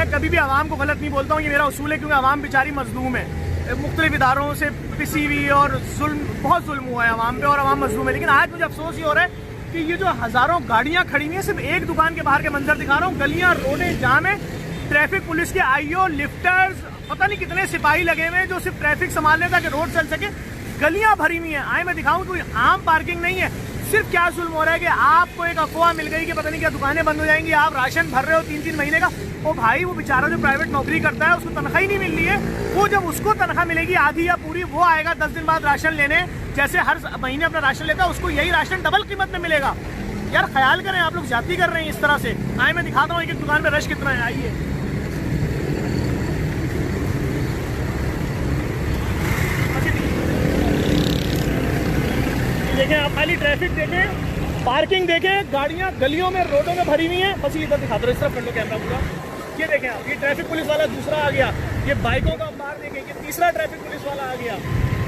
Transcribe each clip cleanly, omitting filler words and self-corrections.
मैं कभी भी आवाम को गलत नहीं बोलता हूँ, ये मेरा उसूल है, क्योंकि आवाम बेचारी मजलूम है, मुख्तलिफ इदारों से पिसी हुई और बहुत जुल्म हुआ है आवाम पे और आवाम मजलूम है। लेकिन आज मुझे अफसोस ये हो रहा है कि ये जो हज़ारों गाड़ियाँ खड़ी हुई हैं, सिर्फ एक दुकान के बाहर के मंजर दिखा रहा हूँ, गलियाँ रोडें जाम है, ट्रैफिक पुलिस के आईओ लिफ्टर्स पता नहीं कितने सिपाही लगे हुए हैं जो सिर्फ ट्रैफिक संभालने ताकि रोड चल सके, गलियाँ भरी हुई हैं। आए मैं दिखाऊँ, कोई आम पार्किंग नहीं है। सिर्फ क्या जुल्म हो रहा है कि आपको एक अफवाह मिल गई कि पता नहीं क्या दुकानें बंद हो जाएंगी, आप राशन भर रहे हो 3-3 महीने का। ओ भाई, वो बेचारा जो प्राइवेट नौकरी करता है उसको तनख्वाह ही नहीं मिल रही है, वो जब उसको तनख्वाह मिलेगी आधी या पूरी, वो आएगा 10 दिन बाद राशन लेने, जैसे हर महीने अपना राशन लेता है, उसको यही राशन डबल कीमत में मिलेगा। यार ख्याल करें, आप लोग जाती कर रहे हैं इस तरह से। आए मैं दिखाता हूँ एक एक दुकान पे रश कितना है। आइए देखें आप, खाली ट्रैफिक देखें, पार्किंग देखें, गाड़ियां गलियों में रोडों में भरी हुई हैं। बस इधर दिखा दो, इस तरफ कर लो कैमरा पूरा। ये देखें आप, ये ट्रैफिक पुलिस वाला दूसरा आ गया, ये बाइकों का अंबार देखें, ये तीसरा ट्रैफिक पुलिस वाला आ गया,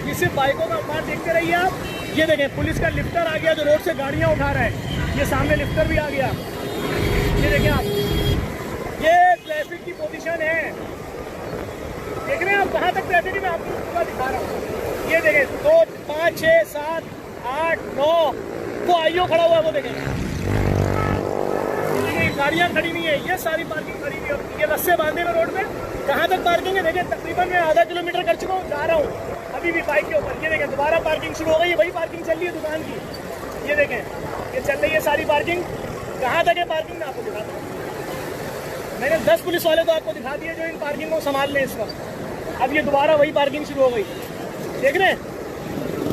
ये सिर्फ बाइकों का अंबार देखते रहिए आप। ये देखें पुलिस का लिफ्टर आ गया जो रोड से गाड़ियां उठा रहा है, ये सामने लिफ्टर भी आ गया। ये देखें आप, ये ट्रैफिक की पोजीशन है, देख रहे हैं आप कहाँ तक ट्रैफिक है, मैं आपको पूरा दिखा रहा हूँ। ये देखें 2, 5, 6, 7, 8, 9, वो आईओ खड़ा हुआ है, वो देखें गाड़ियां खड़ी नहीं है, ये सारी पार्किंग खड़ी हुई है। ये रस्से बांधे हुए रोड पे, कहाँ तक पार्किंग है देखें, तकरीबन मैं आधा किलोमीटर कर चुका हूँ, जा रहा हूँ अभी भी बाइक के ऊपर। ये देखें दोबारा पार्किंग शुरू हो गई है, वही पार्किंग चल रही है दुकान की। ये देखें ये चल रही है सारी पार्किंग, कहाँ तक है पार्किंग मैं आपको दिखाता हूँ। मैंने 10 पुलिस वाले तो आपको दिखा दिए जो इन पार्किंग को संभाल लें इस वक्त। अब ये दोबारा वही पार्किंग शुरू हो गई, देख रहे हैं,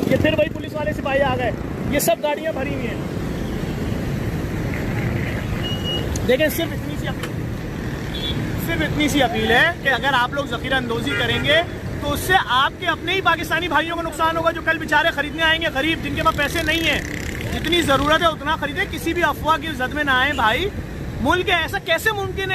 ये फिर वही पुलिस वाले सिपाही आ गए, ये सब गाड़ियां भरी हुई हैं। देखें सिर्फ इतनी सी अपील है कि अगर आप लोग ज़ख़ीरा अंदोज़ी करेंगे तो उससे आपके अपने ही पाकिस्तानी भाइयों को नुकसान होगा जो कल बेचारे खरीदने आएंगे, गरीब जिनके पास पैसे नहीं हैं। जितनी ज़रूरत है उतना खरीदें, किसी भी अफवाह की जद में ना आए भाई। मुल्क है ऐसा कैसे मुमकिन है